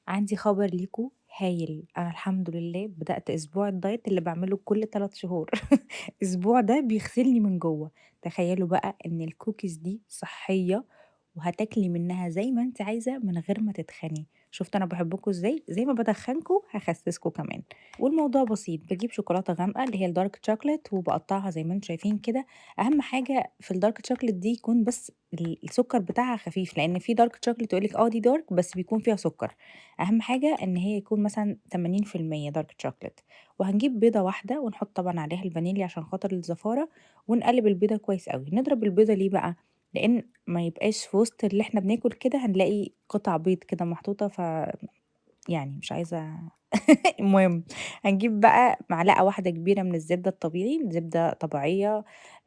عندي خبر ليكم هايل، أنا الحمد لله بدأت أسبوع الدايت اللي باعمله كل 3 شهور. الأسبوع ده بيغسلني من جوّه، تخيّلوا بقى إن الcookies دي صحية وهتاكلي منها زي ما أنتِ عايزة من غير ما تتخني، شُفتوا أنا باحبكم إزاي، زي ما باتخنكم هاخسسكم كمان، والموضوع بسيط باجيب شوكولاتة غامقة اللي هي الdark chocolate وباقطّعها زي ما أنتم شايفين كده، أهم حاجة في الdark chocolate دي يكون بس السكر بتاعها خفيف، لإن في dark chocolate يقول لِك دي dark بس بيكون فيها سكر. أهم حاجة إن هي يكون مثلًا 80% dark chocolate وهنجيب بيضة واحدة ونحط طبعًا عليها الفانيليا عشان خاطر الزفارة، ونقلب البيضة كويس أوي، نضرب البيضة ليه بقى؟ لإن ما يبقاش في وسط اللي إحنا بناكل كده هنلاقي قطع بيض كده محطوطة يعني مش عايزة المهم هنجيب بقى معلقة واحدة كبيرة من الزبدة الطبيعي، زبدة طبيعية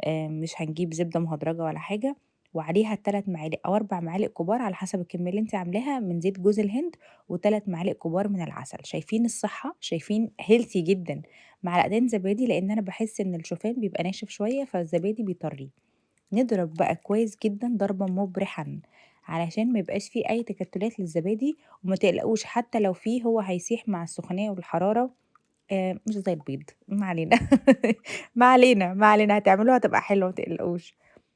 مش هنجيب زبدة مهدرجة ولا حاجة، وعليها 3 معالق أو 4 معالق كبار على حسب الكمية اللي أنتِ عاملاها من زيت جوز الهند، و3 معالق كبار من العسل، شايفين الصحة؟ شايفين healthy جدًا، معلقتين زبادي لإن أنا باحس إن الشوفان بيبقى ناشف شوية فالزبادي بيطريه. نضرب بقى كويس جدًا ضربًا مبرحًا، علشان ما يبقاش في أي تكتلات للزبادي، وما تقلقوش حتى لو في هو هيسيح مع السخونية والحرارة مش زي البيض، ما علينا ما علينا هتعملوها هتبقى حلوة ما تقلقوش.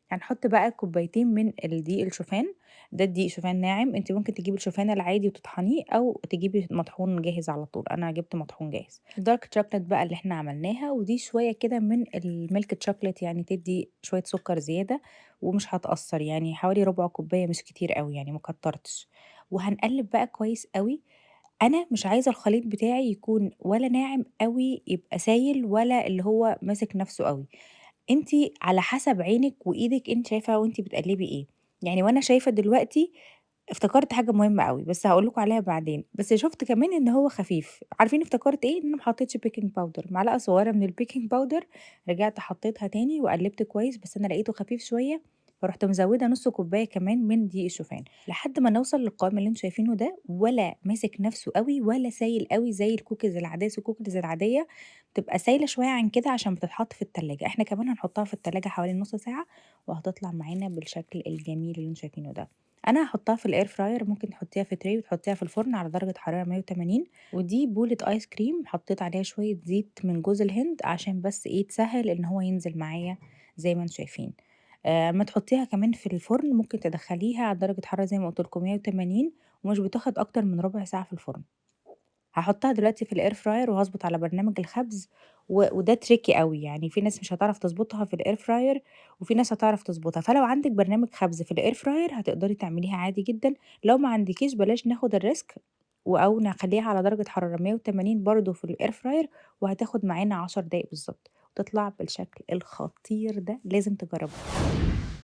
هنحط بقى كوبايتين من الدقيق الشوفان، ده دقيق شوفان ناعم، أنتِ ممكن تجيبي الشوفان العادي وتطحنيه أو تجيبي مطحون جاهز على طول، أنا جبت مطحون جاهز. الdark chocolate بقى اللي إحنا عملناها ودي شوية كده من الmilk chocolate يعني تدّي شوية سكر زيادة ومش هتأثّر، يعني حوالي ربع كوباية مش كتير أوي يعني ما كتّرتش. وهنقلّب بقى كويس أوي، أنا مش عايزة الخليط بتاعي يكون ولا ناعم أوي يبقى سايل ولا اللي هو ماسك نَفْسه أوي. أنتِ على حسب عينِك وإيدِك أنتِ شايفة وأنتِ بتقلّبي إيه، يعني وأنا شايفة دلوقتي افتكرت حاجة مهمة أوي، بس هاقول لكم عليها بعدين، بس شُفت كمان إن هو خفيف، عارفين افتكرت إيه؟ إن أنا ما حطيتش baking powder معلقة صغيرة من الbaking powder رجعت حطيتها تاني وقلّبت كويس، بس أنا لقيته خفيف شوية، فرُحت مزوّدة نُص كوباية كمان من دقيق الشوفان، لحد ما نوصل للقوام اللي أنتم شايفينه ده، ولا ماسك نَفْسه أوي ولا سايل أوي زي الcookies العادية، أصل الcookies العادية بتبقى سايلة شوية عن كده عشان بتتحط في التلاجة، إحنا كمان هنحطها في التلاجة حوالي نُص ساعة، وهتطلع معانا بالشكل الجميل اللي أنتم شايفينه ده. أنا هاحطها في الair fryer ممكن تحطيها في tray وتحطيها في الفرن على درجة حرارة 180 ودي بولة آيس كريم حطيت عليها شوية زيت من جوز الهند عشان بس إيه تسهّل إن هو ينزل معايا زي ما أنتم شايفين. أمّا تحطيها كمان في الفرن ممكن تدخّليها على درجة حرارة زي ما قُلت لكم 180 ومش بتاخد أكتر من ربع ساعة في الفرن. هاحطها دلوقتي في الair fryer وهاضبط على برنامج الخبز وده tricky أوي، يعني في ناس مش هتعرف تضبطها في الair fryer وفي ناس هتعرف تضبطها، فلو عندِك برنامج خبز في الair fryer هتقدري تعمليها عادي جدًا، لو ما عندكيش بلاش ناخد الrisk أو نخلّيها على درجة حرارة 180 برضه في الair fryer وهتاخد معانا 10 دقايق بالضبط، وتطلع بالشكل الخطير ده، لازم تجربوها.